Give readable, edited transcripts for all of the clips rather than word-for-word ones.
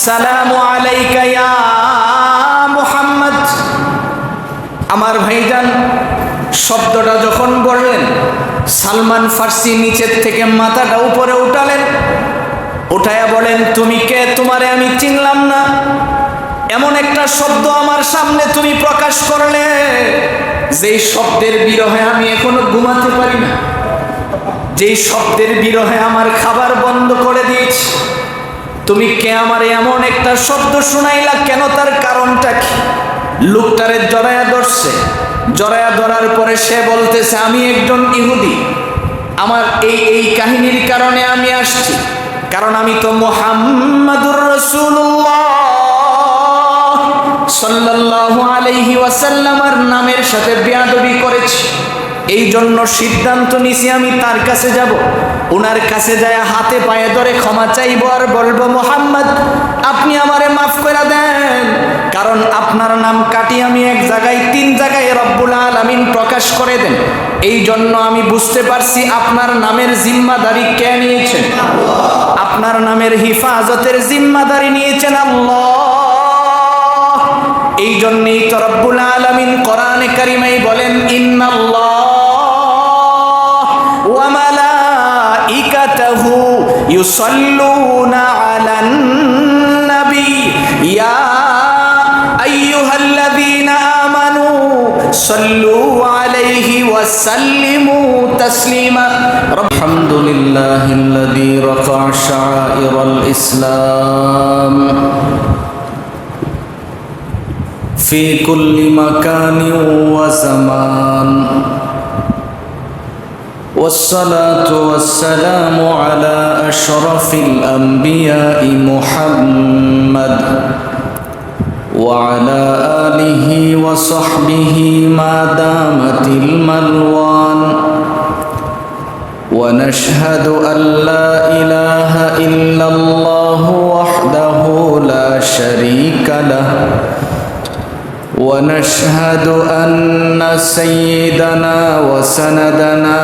আসসালামু আলাইকা ইয়া মুহাম্মদ। আমার ভাইজান শব্দটা যখন বললেন, সালমান ফার্সি নিচের থেকে মাথাটা উপরে উঠালেন, উঠায়া বলেন, তুমি কে? তোমারে আমি চিনলাম না। এমন একটা শব্দ আমার সামনে তুমি প্রকাশ করলে, যেই শব্দের বিরহে আমি এখনো ঘুমাতে পারি না, যেই শব্দের বিরহে আমার খাবার বন্ধ করে দিয়েছি। তুমি কে? আমারে এমন একটা শব্দ শুনাইলা কেন? তার কারণটা কি? লোকটারে জড়ায়া ধরছে। জড়ায়া ধরার পরে সে বলতেছে, আমি একজন ইহুদি, আমার এই কাহিনীর কারণে আমি আসছি, কারণ আমি তো মুহাম্মাদুর রাসূলুল্লাহ সাল্লাল্লাহু আলাইহি ওয়াসাল্লামের নামের সাথে বেয়াদবি করেছি। এই জন্য সিদ্ধান্ত নিছি আমি তার কাছে যাব, ওনার কাছে যায় হাতে পায়ে ধরে ক্ষমা চাইব আর বলবো, মুহাম্মদ আপনি আমারে মাফ করে দেন, কারণ আপনার নাম কাটি আমি এক জায়গায় 3 জায়গায় রব্বুল আলামিন প্রকাশ করে দেন। এই জন্য আমি বুঝতে পারছি আপনার নামের জিম্মাদারি কে নিয়েছেন। আপনার নামের হিফাজতের জিম্মাদারি নিয়েছেন আল্লাহ। এই জন্যই তো রব্বুল আলামিন কোরআনে কারিমায় বলেন, ইন্নাল্লাহ ওয়া মালাইকাতাহু ইউসাল্লুনা আলান নবী ইয়া আইয়ুহাল্লাযীনা আমানু সাল্লু আলাইহি ওয়া সাল্লিমু তাসলিমা। আলহামদুলিল্লাহিল্লাযী রাফা'a শাআইরাল ইসলাম في كل مكان وزمان، والصلاة والسلام على أشرف الأنبياء محمد وعلى آله وصحبه ما دامت الملوان، ونشهد أن لا إله إلا الله وحده لا شريك له، ونشهد أن سيدنا وسندنا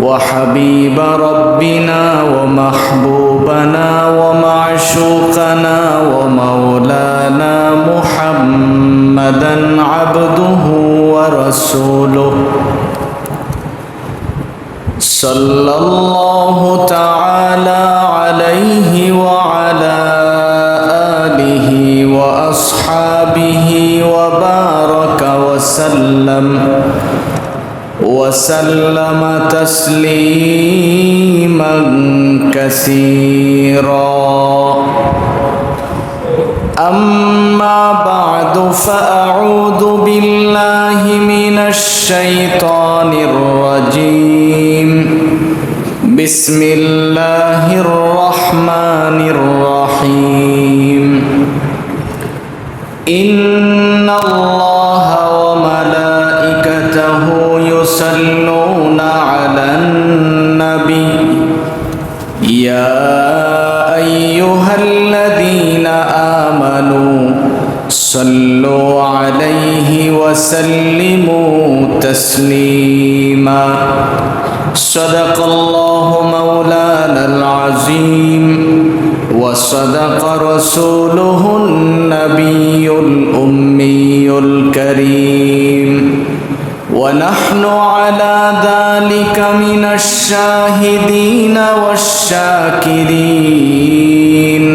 وحبيب ربنا ومحبوبنا ومعشوقنا ومولانا محمدا عبده ورسوله صلى الله تعالى عليه وعلى وأصحابه وبارك وسلم تسليما كثيرا. أما بعد، فأعوذ بالله من الشيطان الرجيم. بسم الله الرحمن الرحيم. إن الله وملائكته يصلون على النبي يا أيها الذين آمنوا صلوا عليه وسلموا تسليما. صدق الله مولانا العظيم، وصدق رسوله النبي الأمي الكريم، ونحن على ذلك من الشاهدين والشاكرين،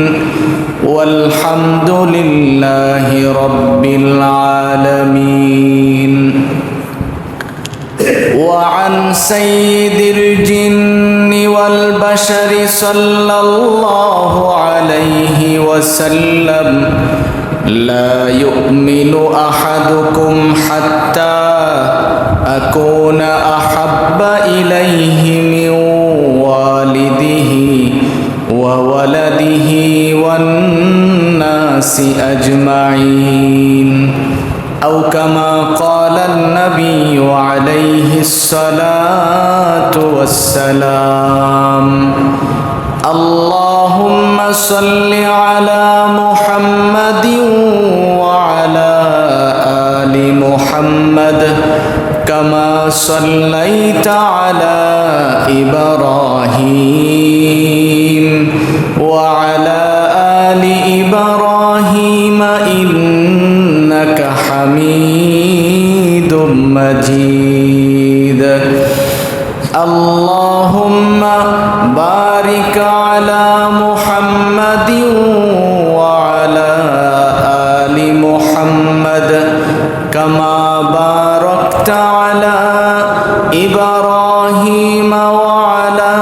والحمد لله رب العالمين. وعن سيد الجن والبشر صلى الله عليه وسلم: لا يؤمن أحدكم حتى أكون أحب إليه من والده وولده والناس أجمعين، أو كما قال النبي عليه الصلاة والسلام. اللهم صل على محمد وعلى آل محمد كما صليت على إبراهيم وعلى آل إبراهيم إنك حميد مجيد اللهم بارك على محمد وعلى آل محمد كما باركت على إبراهيم وعلى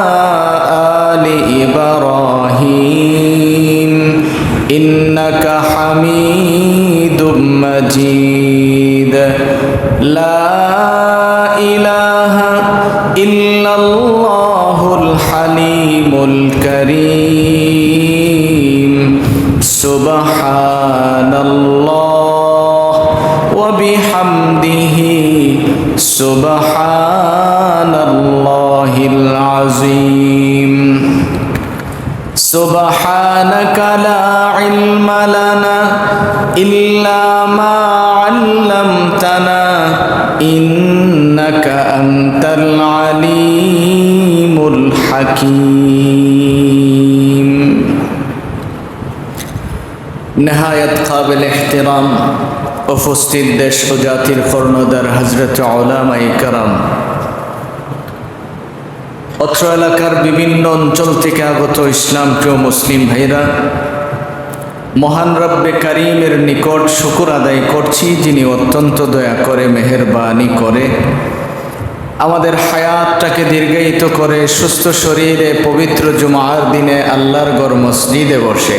آل إبراهيم إنك حميد مجيد لا إله إلا الله الحليم الكريم سبحان الله وبحمده سبحان الله العظيم سبحانك لا علم لنا إلا ما علمتنا إنك أنت العليم الحكيم نهاية قابل احترام উপস্থিত দেশ ও জাতির কর্ণধার হযরত উলামায়ে কেরাম, অত্র এলাকার বিভিন্ন অঞ্চল থেকে আগত ইসলাম প্রিয় মুসলিম ভাইরা, মহান রব্বে কারীমের নিকট শুকর আদায় করছি, যিনি অত্যন্ত দয়া করে মেহেরবানি করে আমাদের হায়াতটাকে দীর্ঘায়িত করে সুস্থ শরীরে পবিত্র জুমার দিনে আল্লাহর ঘর মসজিদে বসে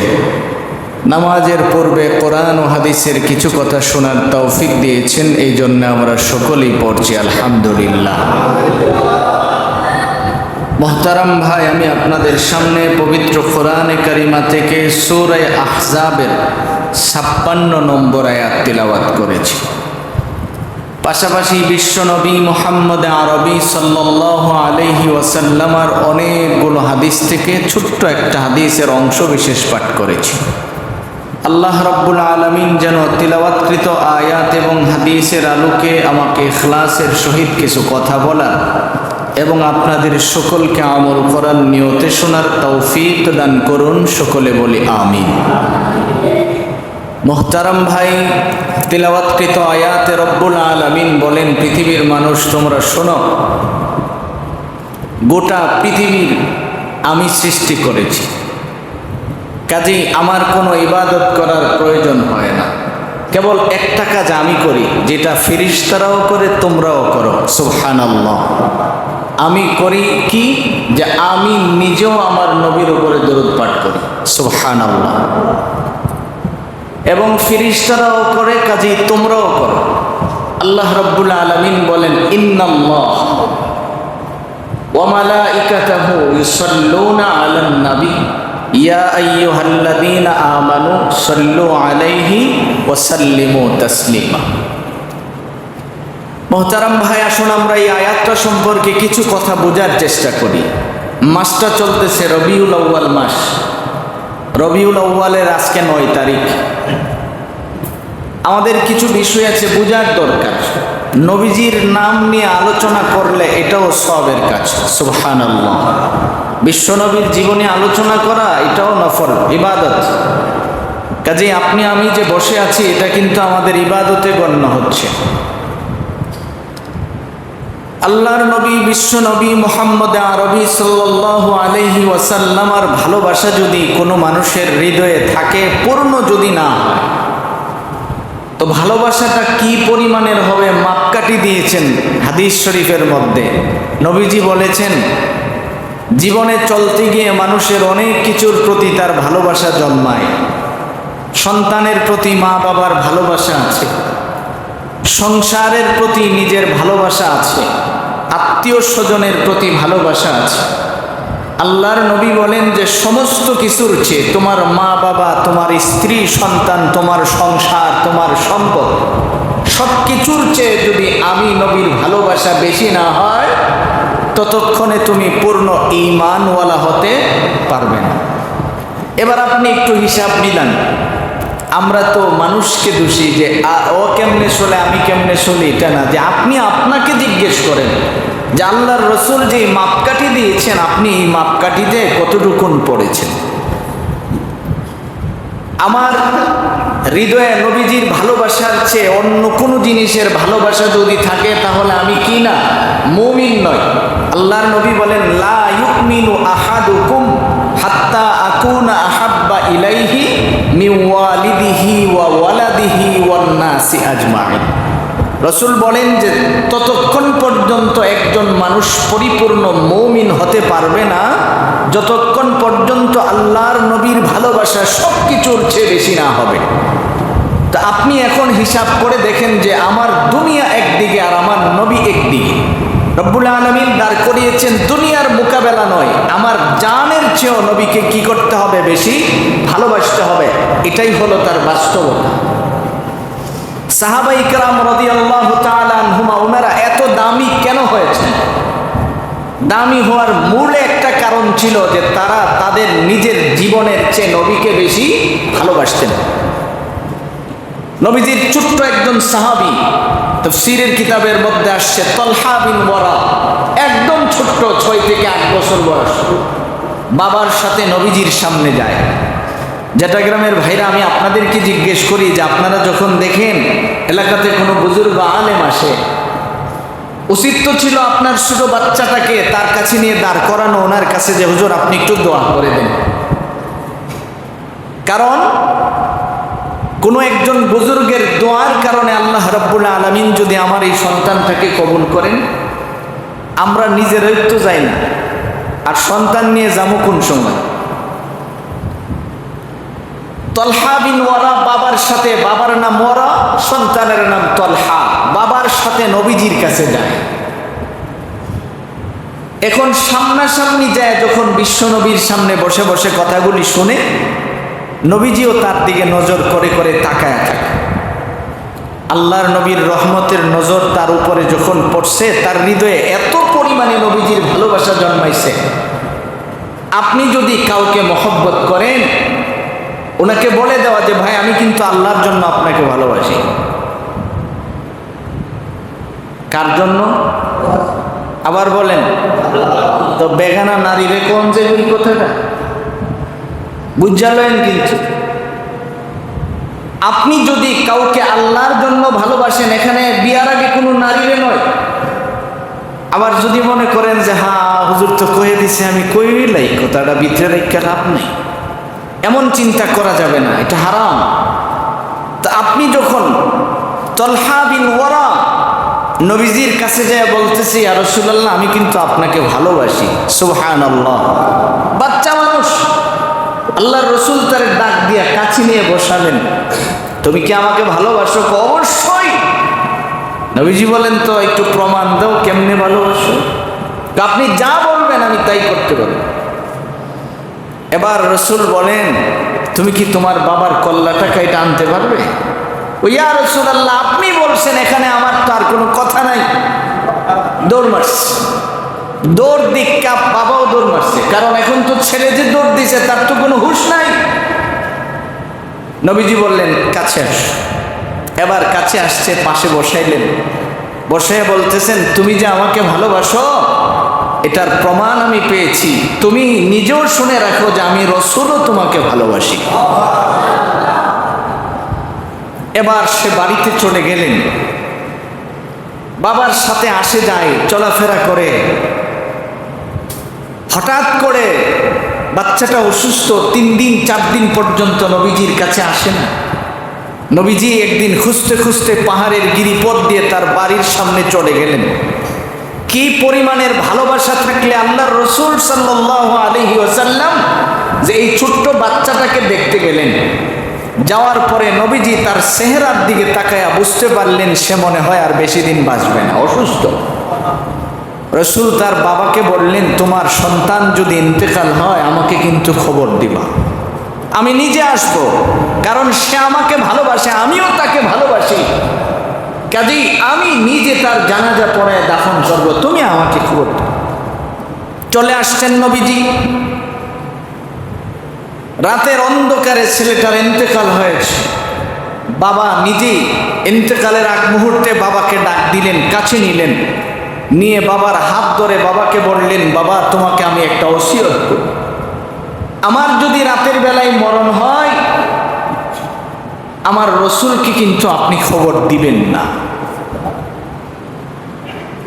নামাজের পূর্বে কোরআন ও হাদিসের কিছু কথা শোনার তৌফিক দিয়েছেন। এই জন্য আমরা সকলেই পড়ছি আলহামদুলিল্লাহ। মোহতারাম ভাই, আমি আপনাদের সামনে পবিত্র কোরআনে কারিমা থেকে সূরা আহজাবের 56 নম্বর আয়াত তিলাওয়াত করেছি। পাশাপাশি বিশ্বনবী মুহাম্মদ আরবি সাল্লাল্লাহু আলাইহি ওয়াসাল্লামের অনেকগুলো হাদিস থেকে ছোট্ট একটা হাদিসের অংশ বিশেষ পাঠ করেছি। আল্লাহ রাব্বুল আলামিন যেন তিলাওয়াতকৃত আয়াত এবং হাদিসের আলোকে আমাকে ইখলাসের সহিত কিছু কথা বলার এবং আপনাদের সকলকে আমল করার নিয়তে শোনার তৌফিক দান করুন। সকলে বলি আমিন। মোহতারাম ভাই, তিলাওয়াতকৃত আয়াতে রব্বুল আলামিন বলেন, পৃথিবীর মানুষ তোমরা শোনো, গোটা পৃথিবীর আমি সৃষ্টি করেছি, কাজেই আমার কোনো ইবাদত করার প্রয়োজন হয় না। কেবল একটা কাজ আমি করি, যেটা ফেরেশতারাও করে তোমরাও করো। সুবহানাল্লাহ। আমি করি কি? যে আমি নিজেও আমার নবীর উপরে দরুদ পাঠ করি। সুবহানাল্লাহ। এবং ফেরেশতারাও করে, কাজেই তোমরাও করো। আল্লাহ রাব্বুল আলামিন বলেন, ইন্নাল্লাহ ওয়া মালাইকাতাহু ইউসাল্লুনা আলান নবী ইয়া আইয়ুহাল্লাযীনা আমানু সাল্লু আলাইহি ওয়া সাল্লিমু তাসলিমা। মোহতারাম ভাই, আসুন আমরা এই আয়াতটা সম্পর্কে কিছু কথা বোঝার চেষ্টা করি। মাসটা চলতেছে রবিউল আউয়াল মাস। রবিউল আউয়ালের আজকে 9 তারিখ। আমাদের কিছু বিষয় আছে বোঝার দরকার। নবীজির নাম নিয়ে আলোচনা করলে এটাও সওয়াবের কাজ। সুবহানাল্লাহ। বিশ্বনবীর জীবনে আলোচনা করা এটাও নফল ইবাদত। কাজেই আপনি আমি যে বসে আছি, এটা কিন্তু আমাদের ইবাদতে গণ্য হচ্ছে। আল্লাহর নবী বিশ্বনবী মুহাম্মদ আরবি সাল্লাল্লাহু আলাইহি ওয়াসাল্লামের ভালোবাসা যদি কোনো মানুষের হৃদয়ে থাকে, পূর্ণ যদি না হয়, তো ভালোবাসাটা কি পরিমাণের হবে মাপকাঠি দিয়েছেন হাদিস শরীফের মধ্যে। নবীজি বলেছেন, জীবনে চলতে গিয়ে মানুষের অনেক কিছুর প্রতি তার ভালোবাসা জন্মায়। সন্তানের প্রতি মা বাবার ভালোবাসা আছে, সংসারের প্রতি নিজের ভালোবাসা আছে, আত্মীয় স্বজনের প্রতি ভালোবাসা আছে। আল্লাহর নবী বলেন যে সমস্ত কিছুর চেয়ে তোমার মা বাবা, তোমার স্ত্রী সন্তান, তোমার সংসার, তোমার সম্পদ, সব কিছুর চেয়ে যদি আমি নবীর ভালোবাসা বেশি না হয়, ততক্ষণে তুমি পূর্ণ ঈমানওয়ালা হতে পারবে না। এবার আপনি একটু হিসাব মিলান। আমরা তো মানুষকে দোষী যে ও কেমনে চলে আমি কেমনে চলি, এটা না। যে আপনি আপনাকে জিজ্ঞেস করেন যে আল্লাহর রসুল যে মাপকাঠি দিয়েছেন, আপনি এই মাপকাঠিতে কতটুকুন পড়েছেন। আমার হৃদয়ে নবীজির ভালোবাসার চেয়ে অন্য কোনো জিনিসের ভালোবাসা যদি থাকে তাহলে আমি কি না, মুমিন নয়। আল্লাহর নবী বলেন, লা ইউমিনু আহাদুকুম হাত্তা আকুনা আহাব্বা ইলাইহি মিন ওয়ালিদিহি ওয়া ওয়ালাদিহি ওয়ান নাসি আজমাইন। রাসূল বলেন যে ততক্ষণ পর্যন্ত একজন মানুষ পরিপূর্ণ মুমিন হতে পারবে না যতক্ষণ পর্যন্ত আল্লাহর নবীর ভালোবাসা সব কিছুর চেয়ে বেশি না হবে। তা আপনি এখন হিসাব করে দেখেন যে আমার দুনিয়া একদিকে আর আমার নবী একদিকে। রব্বুল আলামিন দাঁড় করিয়েছেন দুনিয়ার মোকাবেলা নয়, আমার জানের চেয়েও নবীকে কি করতে হবে, বেশি ভালোবাসতে হবে। এটাই হলো তার বাস্তবতা। সাহাবায়ে কেরাম রাদিয়াল্লাহু তাআলা আনহুমা ওনারা এত দামি কেন হয়েছে? দামি হওয়ার মূল একটা কারণ ছিল যে তারা তাদের নিজের জীবনের চেয়ে নবীকে বেশি ভালোবাসতেন। নবীজির ছোট্ট একজন সাহাবী, তাফসীরের কিতাবের মধ্যে আসছে তালহা বিন ওয়ারা, একদম ছোট্ট 6 থেকে 8 বছর বয়স, বাবার সাথে নবীজির সামনে যায়। যেটা গ্রামের ভাইরা, আমি আপনাদেরকে জিজ্ঞেস করি যে আপনারা যখন দেখেন এলাকাতে কোনো বুজুর্গ আলেম আসে, উচিত তো ছিল আপনার ছোট বাচ্চাটাকে তার কাছে নিয়ে দাঁড় করানো, ওনার কাছে যে হুজুর আপনি একটু দোয়া করে দেন। কারণ কোনো একজন বুজুর্গের দোয়ার কারণে আল্লাহ রাব্বুল আলামিন যদি আমার এই সন্তানটাকে কবুল করেন, আমরা নিজেরাই তো যাই না, আর সন্তান নিয়ে যাবো কোন সময়? তালহা বিন ওয়ারা বাবার সাথে, বাবার নাম ওয়ারা, সন্তানের নাম তালহা, বাবার সাথে নবীজির কাছে যায়। এখন সামনাসামনি যায় যখন বিশ্ব নবীর সামনে বসে বসে কথাগুলি শুনে, নবীজিও তার দিকে নজর করে করে তাকায় থাকে। আল্লাহর নবীর রহমতের নজর তার উপরে যখন পড়ছে, তার হৃদয়ে এত পরিমাণে নবীজির ভালোবাসা জন্মাইছে। আপনি যদি কাউকে মহব্বত করেন, ওনাকে বলে দেওয়া যে ভাই আমি কিন্তু আল্লাহর জন্য আপনাকে ভালোবাসি। কার জন্য? আবার বলেন তো, বেগানা নারী রে কোন যে ওই কথাটা বুঝালেন। কিন্তু আপনি যদি কাউকে আল্লাহর জন্য ভালোবাসেন, এখানে বিয়ার আগে কোনো নারীরে নয়। আবার যদি মনে করেন যে হ্যাঁ হুজুর তো কয়ে দিছে, আমি কইলাই, কথাটা ভিতরে রেখে লাভ নেই, এমন চিন্তা করা যাবে না, এটা হারাম। তা আপনি যখন তালহা বিন ওয়ারা নবীজির কাছে যায় বলতেছি, ইয়া রাসূলুল্লাহ আমি কিন্তু আপনাকে ভালোবাসি, সুবহানাল্লাহ। বাচ্চা মানুষ, আল্লাহর রাসূল তার ডাক দিয়া কাছে নিয়ে বসালেন, তুমি কি আমাকে ভালোবাসো? অবশ্যই। নবীজি বলেন, তো একটু প্রমাণ দাও কেমনে ভালোবাসো। আপনি যা বলবেন আমি তাই করতে পারবো। এবার রাসূল বলেন, তুমি কি তোমার বাবার কল্লাটাকে এটা আনতে পারবে? ও ইয়া রাসূলুল্লাহ আপনি বলছেন, এখানে আমার তো আর কোনো কথা নাই। দৌড় মারছে, দৌড় দিকা বাবাও দৌড় মারছে, কারণ এখন তো ছেলে যে দৌড় দিছে তার তো কোনো হুঁশ নাই। নবীজি বললেন কাছে আস। এবার কাছে আসছে, পাশে বসাইলেন, বসে বলতেছেন, তুমি যে আমাকে ভালোবাসো এটার প্রমাণ আমি পেয়েছি। তুমি নিজেও শুনে রাখো যে আমি রাসূলও তোমাকে ভালোবাসি। এবার সে বাড়িতে চলে গেলেন, বাবার সাথে আসে যায়, চলাফেরা করে। হঠাৎ করে বাচ্চাটা অসুস্থ, 3 দিন 4 দিন পর্যন্ত নবীজির কাছে আসে না। নবীজি একদিন খুঁজতে খুঁজতে পাহাড়ের গিরিপথ দিয়ে তার বাড়ির সামনে চলে গেলেন। কি পরিমাণের ভালোবাসা থাকলে আল্লাহর রাসূল সাল্লাল্লাহু আলাইহি ওয়াসাল্লাম যে এই ছোট্ট বাচ্চাটাকে দেখতে গেলেন। যাওয়ার পরে নবীজি তার চেহারার দিকে তাকায়া বুঝতে পারলেন সে মনে হয় আর বেশি দিন বাঁচবে না, অসুস্থ। রাসূল তার বাবাকে বললেন, তোমার সন্তান যদি ইন্তেকাল হয় আমাকে কিন্তু খবর দিবা, আমি নিজে আসব, কারণ সে আমাকে ভালোবাসে, আমিও তাকে ভালোবাসি, কাজেই আমি নিজে তার জানাজা পড়ায় দাফন করব, তুমি আমাকে খবর দাও। চলে আসছেন নবীজি। রাতের অন্ধকারে ছেলেটার ইন্তেকাল হয়েছে। বাবা নিজেই ইন্তেকালের আগ মুহূর্তে বাবাকে ডাক দিলেন, কাছে নিলেন, নিয়ে বাবার হাত ধরে বাবাকে বললেন, বাবা তোমাকে আমি একটা ওসিয়ত করি, আমার যদি রাতের বেলায় মরণ হয় আমার রসুলকে কিন্তু আপনি খবর দিবেন না।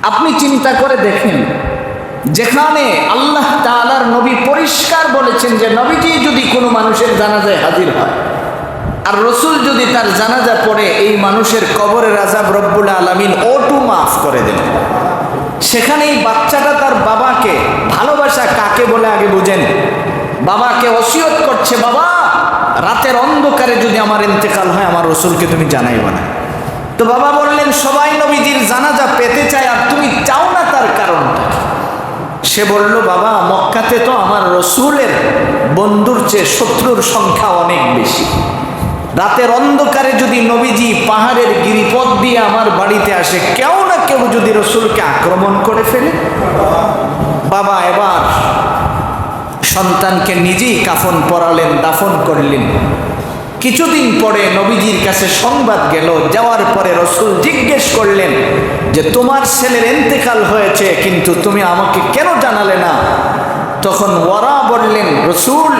আপনি চিন্তা করে দেখেন, যেখানে আল্লাহ তাআলার নবী পরিষ্কার বলেছেন যে নবীজি যদি কোনো মানুষের জানাজায় হাজির হয় আর রসুল যদি তার জানাজা পড়ে, এই মানুষের কবরের আযাব রব্বুল আলামিন অটো মাফ করে দেন। সেখানেই বাচ্চাটা তার বাবাকে, ভালোবাসা কাকে বলে আগে বুঝেন, বাবাকে ওসিয়ত করছে, বাবা রাতের অন্ধকারে যদি আমার ইন্তেকাল হয় আমার রসুলকে তুমি জানাইবা না। তো বাবা বললেন, সবাই নবীজির জানাজা পেতে চায় আর তুমি চাও না, তার কারণটা? সে বলল, বাবা মক্কাতে তো আমার রসুলের বন্ধুর চেয়ে শত্রুর সংখ্যা অনেক বেশি। রাতের অন্ধকারে যদি নবীজি পাহাড়ের গিরিপথ দিয়ে আমার বাড়িতে আসে, কেউ না কেউ যদি রসুলকে আক্রমণ করে ফেলে। বাবা এবার সন্তানকে নিজেই কাফন পরালেন, দাফন করলেন। কিছুদিন পরে নবীজির কাছে সংবাদ গেল। যাওয়ার পরে রসুল জিজ্ঞেস করলেন যে তোমার ছেলের ইন্তেকাল হয়েছে, কিন্তু তুমি আমাকে কেন জানালে না? তখন ওরা বললেন, রসুল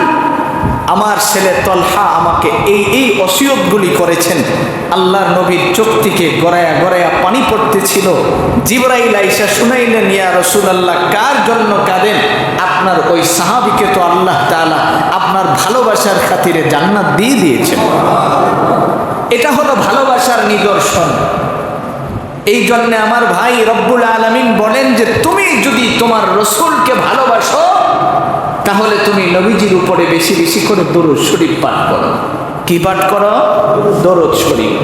আমার ছেলে তলহা আমাকে এই ওসিয়তগুলি করেছেন। আল্লাহর নবীর চোখ থেকে গড়ায়া গড়ায়া পানি পড়তেছিল। জিবরাইল আইসা শুনাইলেন, ইয়া রাসূলুল্লাহ কার জন্য কাঁদেন? আপনার ওই সাহাবীকে তো আল্লাহ তাআলা আপনার ভালোবাসার খাতিরে জান্নাত দিয়ে দিয়েছেন। এটা হলো ভালোবাসার নিদর্শন। এই জন্য আমার ভাই রব্বুল আলামিন বলেন যে তুমি যদি তোমার রসুলকে ভালোবাসো তাহলে তুমি নবীজির উপরে বেশি বেশি করে দরুদ শরীফ পাঠ করো। কি পাঠ করো? দরুদ শরীফ।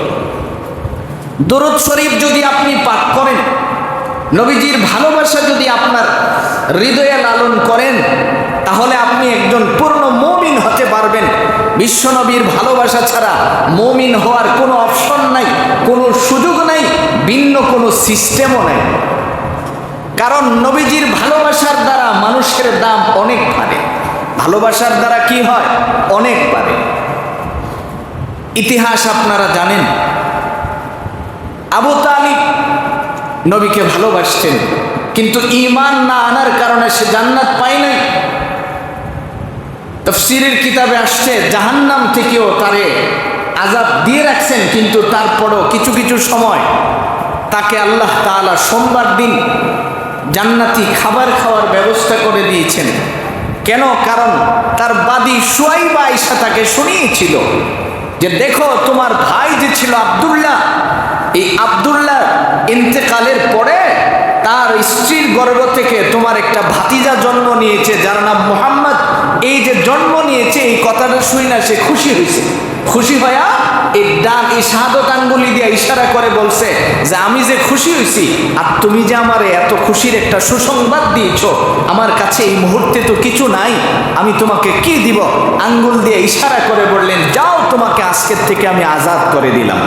দরুদ শরীফ যদি আপনি পাঠ করেন, নবীজির ভালোবাসা যদি আপনার হৃদয়ে লালন করেন, তাহলে আপনি একজন পূর্ণ মুমিন হতে পারবেন। বিশ্বনবীর ভালোবাসা ছাড়া মুমিন হওয়ার কোনো অপশন নাই, কোনো সুযোগ নাই, ভিন্ন কোনো সিস্টেমও নাই। কারণ নবীজির ভালোবাসার দ্বারা মানুষের দাম অনেক বাড়ে। ভালোবাসার দ্বারা কি হয়? অনেক বাড়ে। ইতিহাস আপনারা জানেন, আবু তালিব নবীকে ভালোবাসতেন, কিন্তু ঈমান না আনার কারণে সে জান্নাত পায় নাই। তাফসীরের কিতাবে আসছে জাহান্নাম থেকেও তারে আযাব দিয়ে রাখছেন, কিন্তু তারপরও কিছু কিছু সময় তাকে আল্লাহ তাআলা সোমবার দিন জান্নাতি খাবার খাওয়ার ব্যবস্থা করে দিয়েছেন। কেন? কারণ তার বাদী সুয়াইবা আয়েশা তাকে শুনিয়েছিল যে দেখো তোমার ভাই যে ছিল আব্দুল্লাহ, এই আব্দুল্লাহ ইন্তেকালের পরে তার স্ত্রীর গর্ভ থেকে তোমার একটা ভাতিজা জন্ম নিয়েছে যার নাম মুহাম্মদ। এই যে জন্ম নিয়েছে এই কথাটা শুই না সে খুশি হয়েছে। খুশি হইয়া এই শাহাদত আঙ্গুলি দিয়ে ইশারা করে বলছে যে আমি যে খুশি হয়েছি আর তুমি যে আমার এত খুশির একটা সুসংবাদ দিয়েছো, আমার কাছে এই মুহূর্তে তো কিছু নাই, আমি তোমাকে কি দিব? আঙ্গুল দিয়ে ইশারা করে বললেন, যাও তোমাকে আজকের থেকে আমি আজাদ করে দিলাম।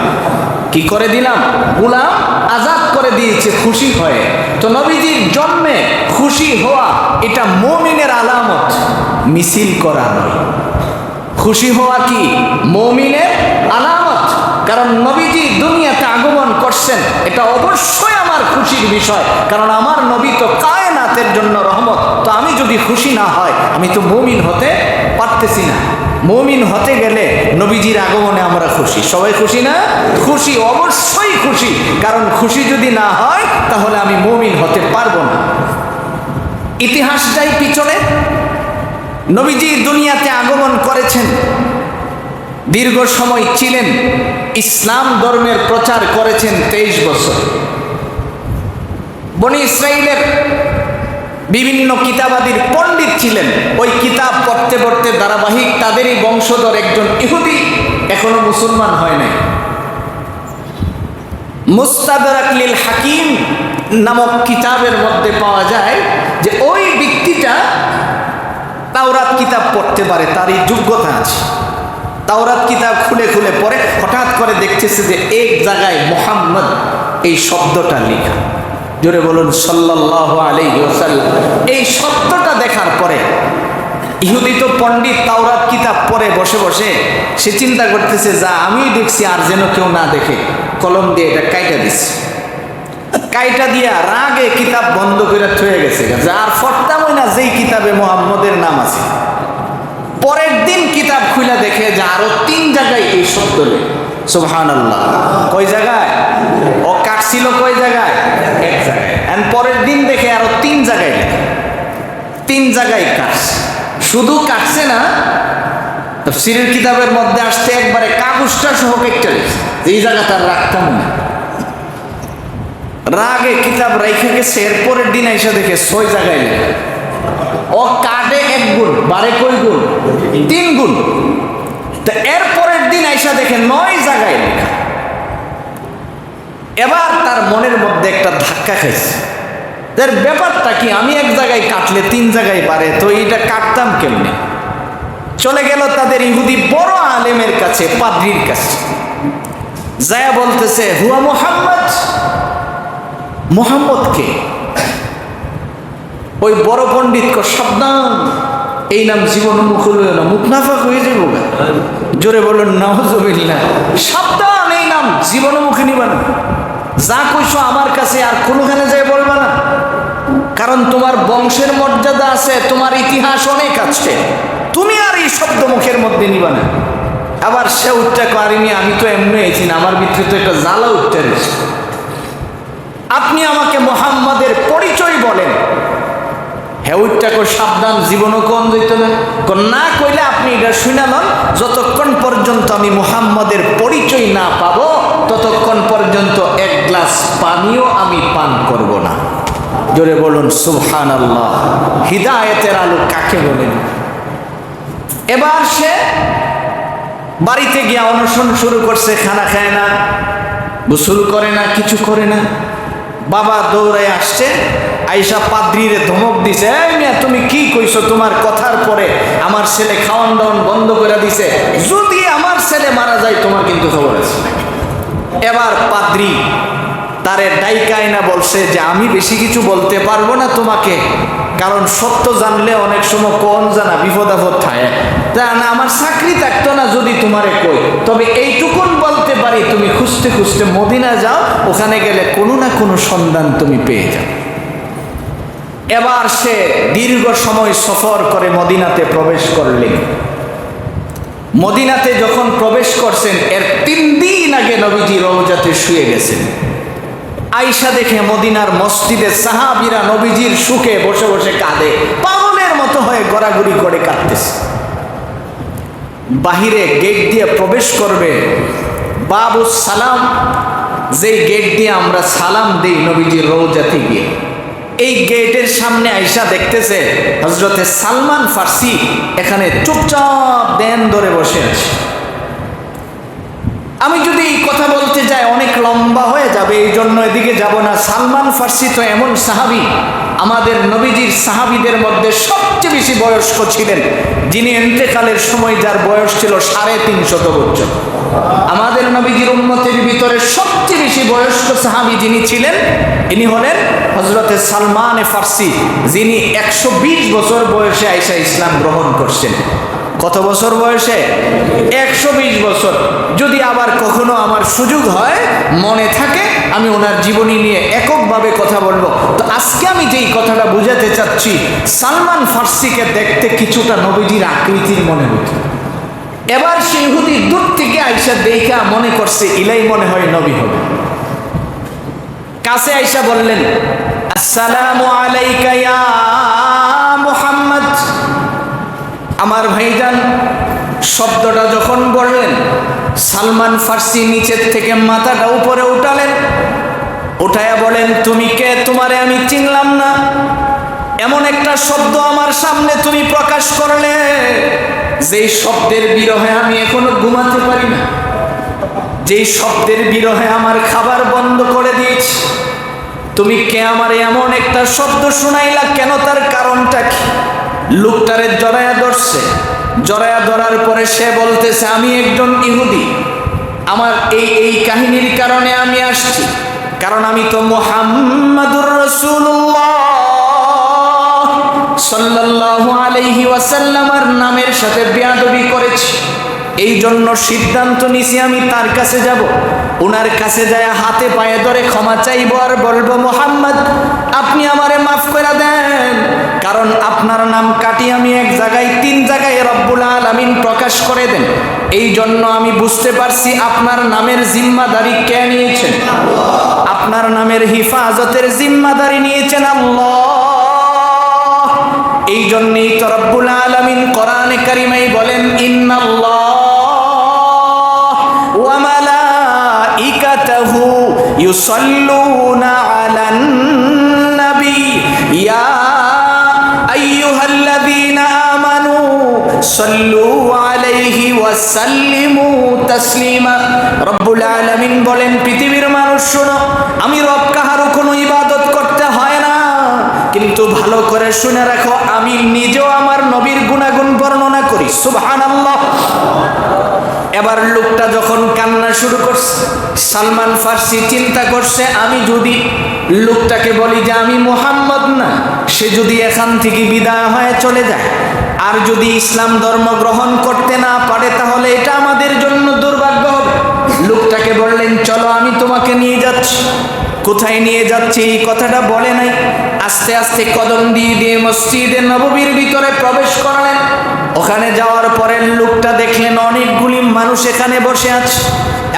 কি করে দিলাম? গোলাম আজাদ করে দিয়েছে খুশি হয়ে। তো নবীজির জন্মে খুশি হওয়া এটা মুমিনের আলামত, মিছিল করা নয়। খুশি হওয়া কি মুমিনের আলামত। কারণ নবীজি দুনিয়াতে আগমন করছেন, এটা অবশ্যই আমার খুশির বিষয়, কারণ আমার নবী তো কায়নাতের জন্য রহমত। তো আমি যদি খুশি না হয় আমি তো মুমিন হতে পারতেছি না। মুমিন হতে গেলে নবীজির আগমনে আমরা খুশি। সবাই খুশি না? খুশি, অবশ্যই খুশি। কারণ খুশি যদি না হয় তাহলে আমি মুমিন হতে পারবো না। ইতিহাস যাই পিছনে, নবীজি দুনিয়াতে আগমন করেছেন, দীর্ঘ সময় ছিলেন, ইসলাম ধর্মের প্রচার করেছেন 23 বছর। বনি ইসরাইলের বিভিন্ন কিতাবাদির পণ্ডিত ছিলেন। ওই কিতাব পড়তে পড়তে ধারাবাহিক তাদেরই বংশধর একজন ইহুদি এখনো মুসলমান হয় নাই। মুস্তাদরাক লিল হাকিম নামক কিতাবের মধ্যে পাওয়া যায় যে ওই ব্যক্তিটা তাওরাত কিতাব পড়তে পারে, তার এই যোগ্যতা আছে। তাওরাত কিতাব খুলে খুলে পড়ে, হঠাৎ করে দেখতেছে যে এক জায়গায় মুহাম্মদ এই শব্দটা লেখা। জোরে বলুন সাল্লাল্লাহু আলাইহি ওয়াসাল্লাম। এই শব্দটা দেখার পরে ইহুদি তো পণ্ডিত, তাওরাত কিতাব পড়ে বসে বসে সে চিন্তা করতেছে, যা আমি দেখছি আর যেন কেউ না দেখে, কলম দিয়ে এটা কাইটা দিচ্ছে। কাইটা দিয়া রাগে কিতাব বন্ধ করে থয়ে গেছে, আর ফরতামই না যেই কিতাবে মুহাম্মদের নাম আছে। পরের দিন কিতাব খুলে দেখে যে আরো 3 জায়গায় এই শব্দ লেখা। সুবহানাল্লাহ। কই জায়গায়? ও কাটছিল কই জায়গায়? এক জায়গায়। এন্ড পরের দিন দেখে আরো 3 জায়গায় লেখা, 3 জায়গায় কাটছে। শুধু কাটছে না, তাফসীরের কিতাবের মধ্যে আসতে একবারে কাগজটা সহ কেটে দিয়েছে, এই জায়গাটা রাখতাম না। রাগে কিতাব রাইখে গেছে, এরপরের দিন এসে দেখে 6 জায়গায় লেখা। ও কাটে 1 গুণ, বারে কই গুণ? 3 গুণ। তো এরপরের দিন আইসা দেখে 9 জায়গায় লেখা। এবার তার মনের মধ্যে একটা ধাক্কা খাইছে, এর ব্যাপারটা কি? আমি এক জায়গায় কাটলে 3 জায়গায় পারে, তো এইটা কাটতাম কেমনে? চলে গেল তাদের ইহুদি বড় আলেমের কাছে, পাদ্রীর কাছে। যায়া বলতেছে, হুয়া মুহাম্মদ। মুহাম্মদ কে? ওই বড় পণ্ডিত কো, সাবধান, এই নাম জীবন মুখ হইল না, মুখ নাফাক হয়ে যাবো। জোরে বলুন নাউজুবিল্লাহ। সাবধান, এই নাম জীবন মুখে নিবা না। যা কইছো আমার কাছে আর কোনোখানে যাই বলবা না, কারণ তোমার বংশের মর্যাদা আছে, তোমার ইতিহাস অনেক আছে, তুমি আর এই শব্দ মুখের মধ্যে নিবা না। আবার সে উঠতে পারিনি, আমি তো এমনি আইছি না, আমার ভিতরে তো একটা জ্বালা উঠতে রয়েছে। আপনি আমাকে মুহাম্মাদের পরিচয় বলেন। হ্যাঁ উঠটা কো, সাবধান, জীবনও কম যেত না। না কইলে আপনি এটা শুনালেন, যতক্ষণ পর্যন্ত আমি মুহাম্মাদের পরিচয় না পাবো ততক্ষণ পর্যন্ত 1 গ্লাস পানিও আমি পান করব না। জোরে বলুন সুবহানাল্লাহ। হিদায়েতের আলো কাকে বলেন? এবার সে বাড়িতে গিয়ে অনশন শুরু করছে, খানা খায় না, গোসল করে না, কিছু করে না। বাবা দৌড়ায় আসছে, আইসা পাদ্রীরে ধমক দিছে, এই মিয়া তুমি কি কইছো? তোমার কথার পরে আমার ছেলে খাওয়ান দাওয়ান বন্ধ করে দিছে, যদি আমার ছেলে মারা যায় তোমার কিন্তু খবর আছে। এবার পাদ্রী তারে ডাইকায় না বলছে যে আমি বেশি কিছু বলতে পারবো না তোমাকে, কারণ সত্য জানলে অনেক সময় কোন জানা বিপদ আপদ থাকে, তা না আমার চাকরি থাকতো না যদি তোমারে কই। তবে এইটুকুন বলতে পারি, তুমি খুঁজতে খুঁজতে মদিনা যাও, ওখানে গেলে কোনো না কোনো সন্ধান তুমি পেয়ে যাও। এবার সে দীর্ঘ সময় সফর করে মদিনাতে প্রবেশ করলেন। মদিনাতে যখন প্রবেশ করছেন, এর 3 দিন আগে নবীজি রওজাতে শুয়ে গেছেন। আয়েশা দেখে মদিনার মসজিদে সাহাবীরা নবীজির সুখে বসে বসে কাঁদে, পাগলের মতো হয়ে গড়াগড়ি করে কাঁদতেছে। বাহিরে গেট দিয়ে প্রবেশ করবে, বাবুস সালাম, যেই গেট দিয়ে আমরা সালাম দিই নবীজির রওজাতে গিয়ে, এই গেটের সামনে আয়েশা দেখতেছে হযরতে সালমান ফার্সি এখানে চুপচাপ দেন ধরে বসে আছে। আমি যদি এই কথা বলতে যাই অনেক লম্বা হয়ে যাবে, এই জন্য এদিকে যাব না। সালমান ফার্সি তো এমন সাহাবী, আমাদের নবীজির সাহাবীদের মধ্যে সবচেয়ে বেশি বয়স্ক ছিলেন, যিনি ইন্তেকালের সময় যার বয়স ছিল 350 বছর। আমাদের নবীজির উম্মতের ভিতরে সবচেয়ে বেশি বয়স্ক সাহাবী যিনি ছিলেন, ইনি হলেন হযরতে সালমান ফার্সি, যিনি 120 বছর বয়সে আয়েশা ইসলাম গ্রহণ করছেন। কত বছর বয়সে? 120 বছর। যদি আবার কখনো আমার সুযোগ হয়, মনে থাকে, আমি ওনার জীবনী নিয়ে এককভাবে কথা বলবো। তো আজকে আমি যেই কথাটা বুঝাতে চাচ্ছি, সালমান ফার্সিকে দেখতে কিছুটা নবীজির আকৃতির মনে হতো। এবার সেই ইহুদি দূর থেকে আয়েশা দেখা মনে করছে ইলাই মনে হয় নবী হবে। কাছে আয়েশা বললেন, আসসালামু আলাইকা ইয়া মুহাম্মদ। আমার ভাইজান শব্দটা যখন বললেন, সালমান ফার্সি নিচের থেকে মাথাটা উপরে উঠালেন, উঠায়া বলেন, তুমি কে? তোমারে আমি চিনলাম না। এমন একটা শব্দ আমার সামনে তুমি প্রকাশ করলে, যেই শব্দের বিরহে আমি এখনো ঘুমাতে পারি না, যেই শব্দের বিরহে আমার খাবার বন্ধ করে দিয়েছি। তুমি কে? আমার এমন একটা শব্দ শোনাইলা কেন? তার কারণটা কি? লোকটারে জড়ায়া ধরছে, জড়ায়া ধরার পরে সে বলতেছে, আমি একজন ইহুদি, আমার এই কাহিনীর কারণে আমি আসছি, কারণ আমি তো মুহাম্মাদুর রাসূলুল্লাহ সাল্লাল্লাহু আলাইহি ওয়াসাল্লামের নামের সাথে বেয়াদবি করেছি, এই জন্য সিদ্ধান্ত নিছি আমি তার কাছে যাব। ওনার কাছে যায় হাতে পায়ে ধরে ক্ষমা চাইবো আর বলবো, মুহাম্মদ আপনি আমারে মাফ করে দেন, কারণ কারণ আপনার নাম কাটি আমি এক জায়গায় 3 জায়গায় রব্বুল আলামিন প্রকাশ করে দেন। এই জন্য আমি বুঝতে পারছি আপনার নামের জিম্মাদারি কে নিয়েছেন? আপনার নামের হিফাজতের জিম্মাদারি নিয়েছেন আল্লাহ। এই জন্যই তো রব্বুল আলামিন কোরআনে কারিমায় বলেন, ইন্নাল্লাহ ওয়া মালাইকাতাহু ইউসাল্লুনা আলান নবী ইয়া আইয়ুহাল্লাযীনা আমানু সাল্লু আলাইহি ওয়া সাল্লিমু তাসলিমা। রব্বুল আলামিন বলেন, পৃথিবীর মানুষ শোনো, আমি রব কাহারও কোনো ইবাদত করতে হয় না, কিন্তু ভালো করে শুনে রাখো, আমি নিজেও আমার নবীর গুণাগুণ বর্ণনা করি। সুবহানাল্লাহ। এবার লোকটা যখন কান্না শুরু করছে, সালমান ফার্সি চিন্তা করছে, আমি যদি লোকটাকে বলি যে আমি মুহাম্মদ না, সে যদি এখান থেকে বিদায় হয়ে চলে যায়, আর যদি ইসলাম ধর্ম গ্রহণ করতে না পারে, তাহলে এটা আমাদের জন্য দুর্ভাগ্য হবে। লোকটাকে বললেন, চলো আমি তোমাকে নিয়ে যাচ্ছি। কোথায় নিয়ে যাচ্ছি এই কথাটা বলে নাই। আস্তে আস্তে কদম দিয়ে দিয়ে মসজিদে নববীর ভিতরে প্রবেশ করালেন। ওখানে যাওয়ার পরে লোকটা দেখলেন অনেকগুলি মানুষ এখানে বসে আছে।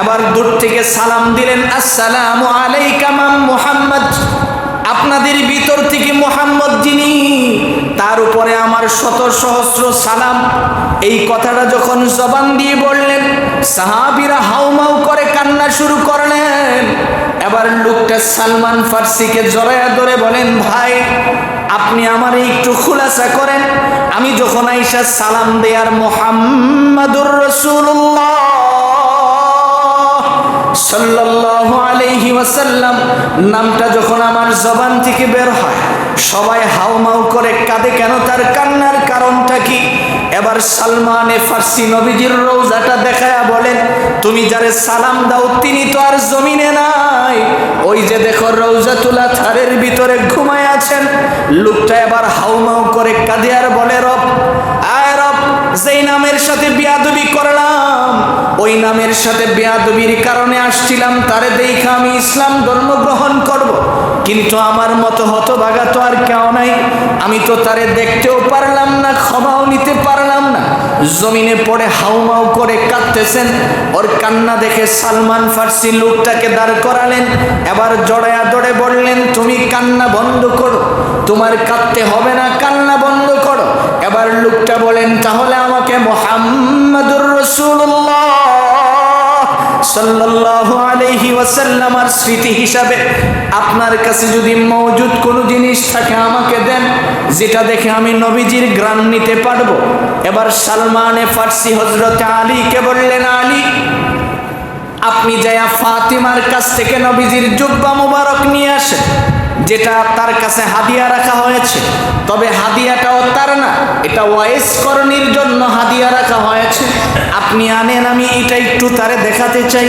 এবার দূর থেকে সালাম দিলেন, আসসালামু আলাইকা মুহাম্মদ। আপনাদের ভিতর থেকে মুহাম্মদ যিনি, তার উপরে আমার শত সহস্র সালাম। এই কথাটা যখন জবান দিয়ে বললেন, সাহাবীরা হাউমাউ করে কান্না শুরু করলেন। এবার লোকটা সালমান ফার্সিকে জড়ায়া ধরে বলেন, ভাই আপনি আমার একটু খুলাসা করেন, আমি যখন আইসা সালাম দেয়ার মুহাম্মাদুর রাসূলুল্লাহ সাল্লাল্লাহু আলাইহি ওয়াসাল্লাম নামটা যখন আমার জবান থেকে বের হয়, সবাই হাউমাউ করে কাঁদে। কেন? তার কান্নার কারণটা কি? এবার সালমানে ফার্সি নবীজির রওজাটা দেখায়া বলেন, তুমি যারে সালাম দাও তিনি তো আর জমিনে নাই, ওই যে দেখো রওজাতুল আতহারের ভিতরে ঘুমায় আছেন। লোকটা এবার হাউমাউ করে কাঁদে আর বলে, রব, আয় রব, যেই নামের সাথে বিয়াদবি করলাম, ওই নামের সাথে বেয়াদবির কারণে আসছিলাম, তারে দেখা আমি ইসলাম ধর্ম গ্রহণ করব, কিন্তু আমার মতো হতভাগা তো আর কেউ নাই। আমি তো তারে দেখতেও পারলাম না, ক্ষমাও নিতে পারলাম না। জমিনে পড়ে হাউমাউ করে কাঁদতেছেন। ওর কান্না দেখে সালমান ফার্সি লোকটাকে দাঁড় করালেন। এবার জড়ায়া ধরে বললেন, তুমি কান্না বন্ধ করো, তোমার কাঁদতে হবে না, কান্না বন্ধ করো। এবার লোকটা বলেন, তাহলে আমাকে মুহাম্মাদুর রাসূলুল্লাহ সাল্লাল্লাহু আলাইহি ওয়াসাল্লাম আর স্মৃতি হিসাবে আপনার কাছে যদি মওজুদ কোনো জিনিস থাকে আমাকে দেন, যেটা দেখে আমি নবীজির গ্রাণ নিতে পারবো। এবার সালমানে ফার্সি হযরত আলীকে বললেন, আলী, আপনি যায়া ফাতিমার কাছ থেকে নবীজির জুব্বা মুবারক নিয়ে আসেন, যেটা তার কাছে হাদিয়া রাখা হয়েছে। তবে হাদিয়াটাও তার না, এটা ওয়াইস করণীর জন্য হাদিয়া রাখা হয়েছে। আপনি আনেন, আমি এটা একটু তারে দেখাতে চাই।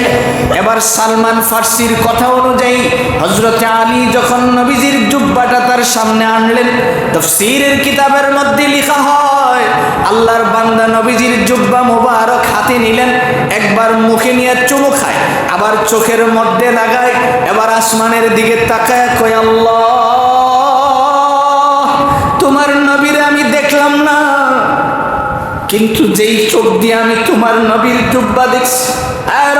এবার সালমান ফার্সির কথা অনুযায়ী হযরত আলী যখন নবীজির জুব্বাটা তার সামনে আনলেন, তাফসীরের কিতাবের মধ্যে লেখা হয়, আল্লাহর বান্দা নবীজির জুব্বা মুবারক হাতে নিলেন, একবার মুখে নিয়ে চুমু খায়, আবার চোখের মধ্যে লাগায়, এবার আসমানের দিকে তাকায় কয়, আল্লাহ, তোমার নবীরে আমি দেখলাম না, কিন্তু যেই চোখ দিয়ে আমি তোমার নবীর জুব্বা দেখছি, আর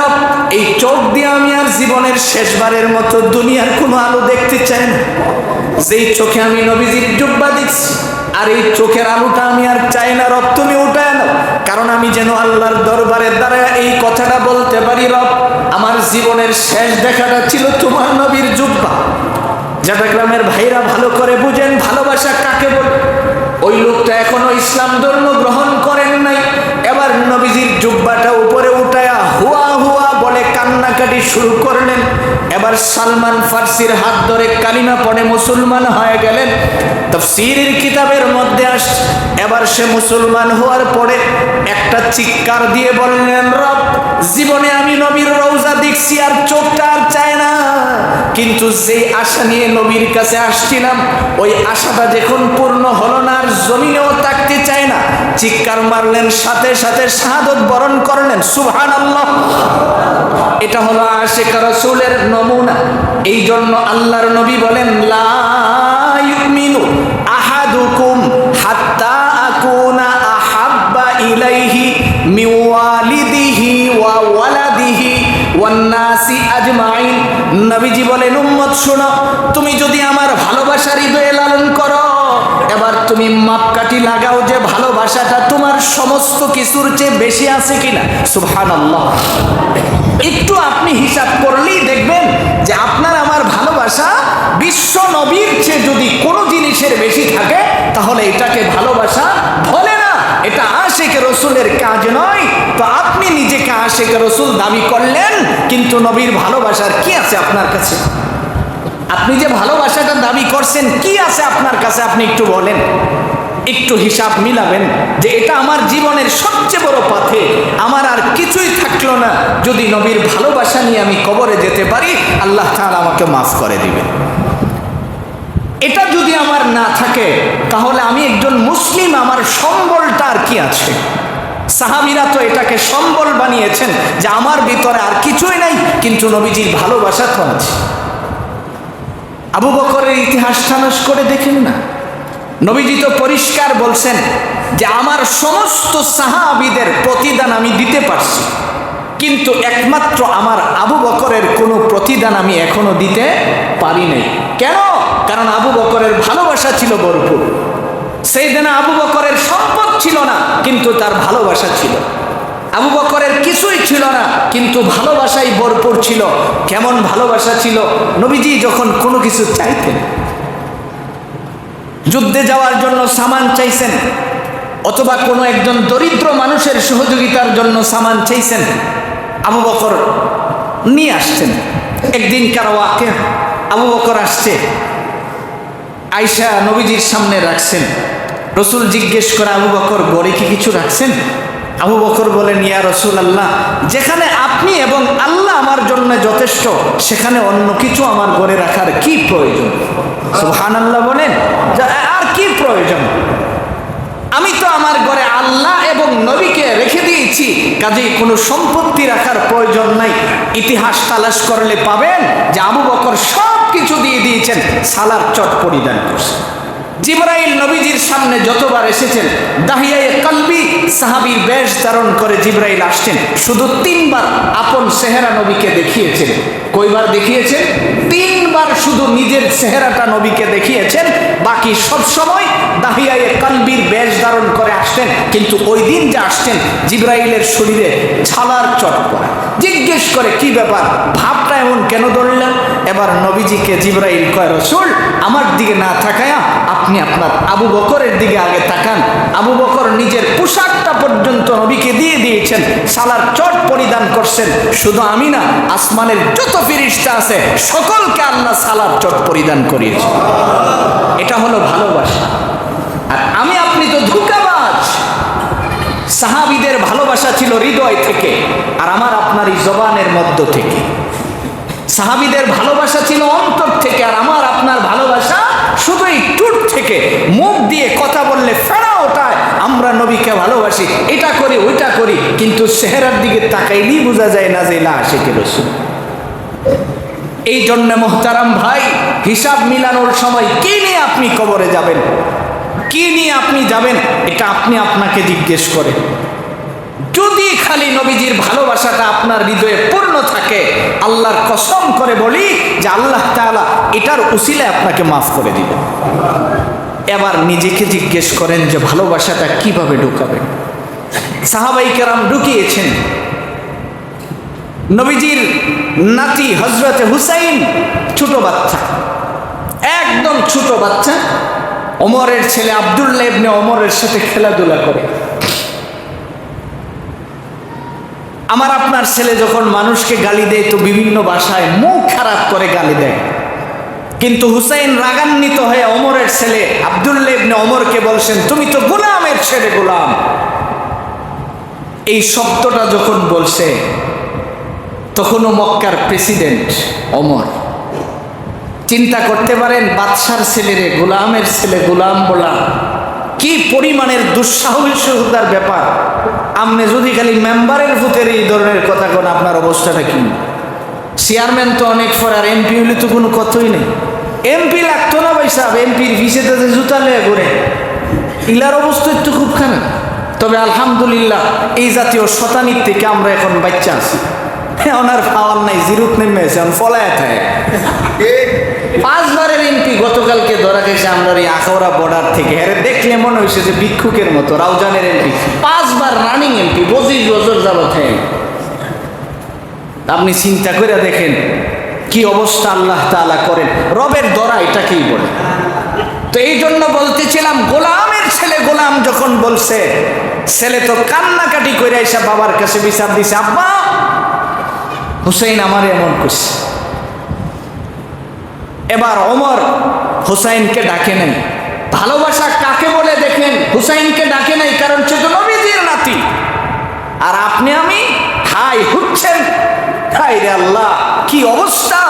এই চোখ দিয়ে আমি আর জীবনের শেষবারের মতো দুনিয়ার কোনো আলো দেখতে চাই না। যেই চোখে আমি নবীজির জুব্বা দেখছি, আর এই চোখের আলোটা আমি আর চাই না, রব তুমি উঠায় নাও, কারণ আমি যেন আল্লাহর দরবারের দ্বারা এই কথাটা বলতে পারি, রব আমার জীবনের শেষ দেখাটা ছিল তোমার নবীর জুব্বা। চট্টগ্রামের ভাইরা ভালো করে বুঝেন ভালোবাসা কাকে বলে। ওই লোকটা এখনো ইসলাম ধর্ম গ্রহণ করেন নাই। এবার নবীজির জুব্বাটা উপরে উঠায়া হুয়া হুয়া বলে কান্নাকাটি শুরু করলেন। এবার সালমান ফার্সির হাত ধরে কালিমা পড়ে মুসলমান হয়ে গেলেন। তাফসীরের কিতাবের মধ্যে আসে, এবার সে মুসলমান হওয়ার পরে একটা চিৎকার দিয়ে বললেন, রব, জীবনে আমি নবীর রওজা দেখছি আর চোখটা আর চায় না, কিন্তু যেই আশা নিয়ে নবীর কাছে আসছিলাম, ওই আশাটা যখন পূর্ণ হলো না, আর জমিনেও থাকতে চায় না। চিৎকার মারলেন, সাথে সাথে শাহাদত বরণ করলেন। সুবহানাল্লাহ। এটা হলো আশিক রাসূলের নমুনা। এই জন্য আল্লাহর নবী বলেন, লা ইউমিনু আহাদুকুম বিওয়ালিদিহি ওয়া ওয়ালাদিহি ওয়ান নাসি আজমাইন। নবীজি বলেন, উম্মত শোনো, তুমি যদি আমার ভালোবাসার হৃদয়ে লালন করো, এবার তুমি মাপকাঠি লাগাও যে ভালোবাসাটা তোমার সমস্ত কিছুর চেয়ে বেশি আছে কিনা। সুবহানাল্লাহ। একটু আপনি হিসাব করলেই দেখবেন যে আপনার আমার ভালোবাসা বিশ্ব নবীর চেয়ে যদি কোনো জিনিসের বেশি থাকে, তাহলে এটাকে ভালোবাসা বলে না, এটা আশিক রাসূলের কাজ নয়। তো আপনি নিজেকে আশিক রাসূল দাবি করলেন, কিন্তু নবীর ভালোবাসার কি আছে আপনার কাছে? আপনি যে ভালোবাসাটা দাবি করছেন, কি আছে আপনার কাছে আপনি একটু বলেন। একটু হিসাব মিলাবেন যে এটা আমার জীবনের সবচেয়ে বড় পথে, আমার আর কিছুই থাকলো না, যদি নবীর ভালোবাসা নিয়ে আমি কবরে যেতে পারি, আল্লাহ তাআলা আমাকে মাফ করে দিবেন। এটা যদি আমার না থাকে, তাহলে আমি একজন মুসলিম, আমার সম্বলটা আর কি আছে? সাহাবীরা তো এটাকে সম্বল বানিয়েছেন যে আমার ভিতরে আর কিছুই নাই, কিন্তু নবীজির ভালোবাসা তো আছে। আবু বকরের ইতিহাসটা নষ্ট করে দেখেন না, নবীজি তো পরিষ্কার বলছেন যে আমার সমস্ত সাহাবীদের প্রতিদান আমি দিতে পারছি, কিন্তু একমাত্র আমার আবু বকরের কোনো প্রতিদান আমি এখনো দিতে পারি নাই। কেন? কারণ আবু বকরের ভালোবাসা ছিল ভরপুর। সাইয়েদনা আবু বকরের সম্পদ ছিল না, কিন্তু তার ভালোবাসা ছিল। আবু বকরের কিছুই ছিল না, কিন্তু ভালোবাসাই ভরপুর ছিল। কেমন ভালোবাসা ছিল? নবীজি যখন কোনো কিছু চাইতেন, যুদ্ধে যাওয়ার জন্য সামান চাইছেন, অথবা কোনো একজন দরিদ্র মানুষের সহযোগিতার জন্য সামান চাইছেন, আবু বকর নিয়ে আসছেন। একদিন কারো ওয়াকিয়া, আবু বকর আসছে, আয়েশা নবীজির সামনে রাখছেন। রসুল জিজ্ঞেস করে, আবু বকর গড়ে কি কিছু রাখছেন? আবু বকর বলেন, ইয়া রাসূলুল্লাহ, যেখানে আপনি এবং আল্লাহ আমার জন্য যথেষ্ট, সেখানে অন্য কিছু আমার ঘরে রাখার কি প্রয়োজন? সুবহানাল্লাহ বলেন, আর কি প্রয়োজন? আমি তো আমার ঘরে আল্লাহ এবং নবীকে রেখে দিয়েছি, কাজেই কোনো সম্পত্তি রাখার প্রয়োজন নাই। ইতিহাস তালাশ করলে পাবেন যে আবু বকর সব কিছু দিয়ে দিয়েছেন, সালার চট পরিধান করছেন। জিবরাইল নবীজির সামনে যতবার এসেছেন, দাহিয়ায়ে কলবি সাহাবীর বেশ ধারণ করে জিবরাইল আসছেন, শুধু 3 বার আপন চেহারা নবীকে দেখিয়েছেন। কয়বার দেখিয়েছেন? 3 বার শুধু নিজের চেহারাটা নবীকে দেখিয়েছেন, বাকি সব সময় দাহিয়ায়ে কলবির বেশ ধারণ করে আসতেন। কিন্তু ওই দিন যে আসছেন, জিবরাইলের শরীরে ছালার চট পড়া। জিজ্ঞেস করে, কি ব্যাপার, ভাবটা এমন কেন ধরলেন? এবার নবীজিকে জিবরাইল কয়, রাসূল, আমার দিকে না তাকায়া আপনি আপনার আবু বকরের দিকে আগে তাকান। আবু বকর নিজের পোশাকটা পর্যন্ত নবীকে দিয়ে দিয়েছেন, সালার চট পরিধান করছেন। শুধু আমি না, আসমানের যত ফেরেশতা আছে সকলকে আল্লাহ সালার চট পরিধান করিয়েছে। এটা হলো ভালোবাসা। আর আমি আপনি তো ধোঁকাবাজ। সাহাবীদের ভালোবাসা ছিল হৃদয় থেকে, আর আমার আপনার এই জবানের মধ্য থেকে। সাহাবীদের ভালোবাসা ছিল অন্তর থেকে, আর আমার আপনার ভালোবাসা শুধু এই টুট থেকে। মুখ দিয়ে কথা বললে ফেরা ওঠায় আমরা নবীকে ভালোবাসি, এটা করি ওইটা করি, কিন্তু চেহারার দিকে তাকাইলেই বোঝা যায় না যে না আশিকে রাসূল। এই জন্য মোহতারাম ভাই, হিসাব মিলানোর সময় কি নিয়ে আপনি কবরে যাবেন, কি নিয়ে আপনি যাবেন, এটা আপনি আপনাকে জিজ্ঞেস করেন। যদি খালি নবীজির ভালোবাসাটা আপনার হৃদয়ে পূর্ণ থাকে, আল্লাহর কসম করে বলি যে আল্লাহ তাআলা এটার উসিলায় আপনাকে মাফ করে দিবেন। এবার নিজেকে জিজ্ঞেস করেন যে ভালোবাসাটা কিভাবে ঢুকাবেন। সাহাবাই কেরাম ঢুকিয়েছেন। নবীজির নাতি হযরতে হুসাইন ছোট বাচ্চা, একদম ছোট বাচ্চা, ওমরের ছেলে আব্দুল্লাহ ইবনে ওমরের সাথে খেলাধুলা করে। আমার আপনার ছেলে যখন মানুষকে গালি দেয় তো বিভিন্ন ভাষায় মুখ খারাপ করে গালি দেয়, কিন্তু হুসাইন রাগান্বিত হয়ে ওমরের ছেলে আব্দুল্লাহ ইবনে ওমরকে বলছেন, তুমি তো গোলামের ছেলে, গোলাম। এই শব্দটা যখন বলছে, তখনও মক্কার প্রেসিডেন্ট ওমর। চিন্তা করতে পারেন, বাদশার ছেলেরে গোলামের ছেলে গোলাম বলা কি পরিমাণের দুঃসাহসিকতার ব্যাপার। আপনি যদি খালি মেম্বারের ভূতের এই ধরনের কথা কোন, আপনার অবস্থাটা কি? চেয়ারম্যান তো অনেক পর, আর এমপি হলে তো কোনো কথাই নেই। এমপি লাগতো না ভাই সাহেব, এমপির ভিসেতে জুতা লেগে ঘুরে, ইলার অবস্থা একটু খুব খারাপ। তবে আলহামদুলিল্লাহ এই জাতীয় শতানির থেকে আমরা এখন বাচ্চা আছি। ওনার পাওয়ার নাই, জিরুত নেমে আছে, ফলায় থাকে। 5 বারের এমপি গতকালকে ধরা গেছে আমরা এই আখাউড়া বর্ডার থেকে। আরে দেখলে মনে হয়েছে যে ভিক্ষুকের মতো। রাউজানের এমপি 5 বার রানিং এমপি, 25 বছর যাবত। আপনি চিন্তা করে দেখেন কি অবস্থা আল্লাহ তাআলা করেন। রবের দরা এটাকেই বলে। তো এই জন্য বলতেছিলাম, গোলামের ছেলে গোলাম যখন বলছে, ছেলে তো কান্নাকাটি করে এসে বাবার কাছে বিচার দিছে, আব্বা হুসাইন আমার এমন করছে। এবার ওমর হুসাইনকে ডাকে নাই। ভালোবাসা কাকে বলে দেখেন, হুসাইনকে ডাকে নাই, কারণ সে তো নবীজির নাতি। আর আপনি আমি হাই হচ্ছেন, হাই রে আল্লাহ কি অবস্থা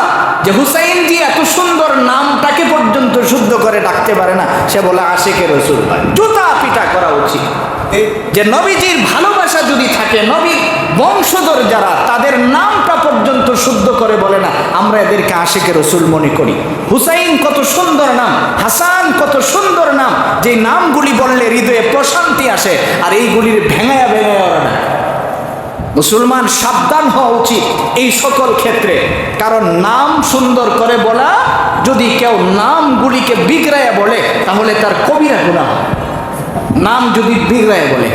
যে হুসাইন জি এত সুন্দর নামটাকে পর্যন্ত শুদ্ধ করে ডাকতে পারে না। সে বলে আশিকে রাসূল। জুতা পিটা করা উচিত। যে নবীজির ভালোবাসা যদি থাকে, নবীর বংশধর যারা, তাদের নামটা পর্যন্ত শুদ্ধ করে বলে না, আমরা এদেরকে আশিকে রাসূল মনে করি। হুসাইন কত সুন্দর নাম, হাসান কত সুন্দর নাম, যে নামগুলি বললে হৃদয়ে প্রশান্তি আসে। আর এইগুলির ভেঙায়া ভেঙায়া ওরা না। মুসলমান সাবধান হওয়া উচিত এই সকল ক্ষেত্রে, কারণ নাম সুন্দর করে বলা, যদি কেউ নামগুলিকে বিগড়াইয়া বলে তাহলে তার কবিরা গুনাহ। নাম যদি বিগড়াইয়া বলে,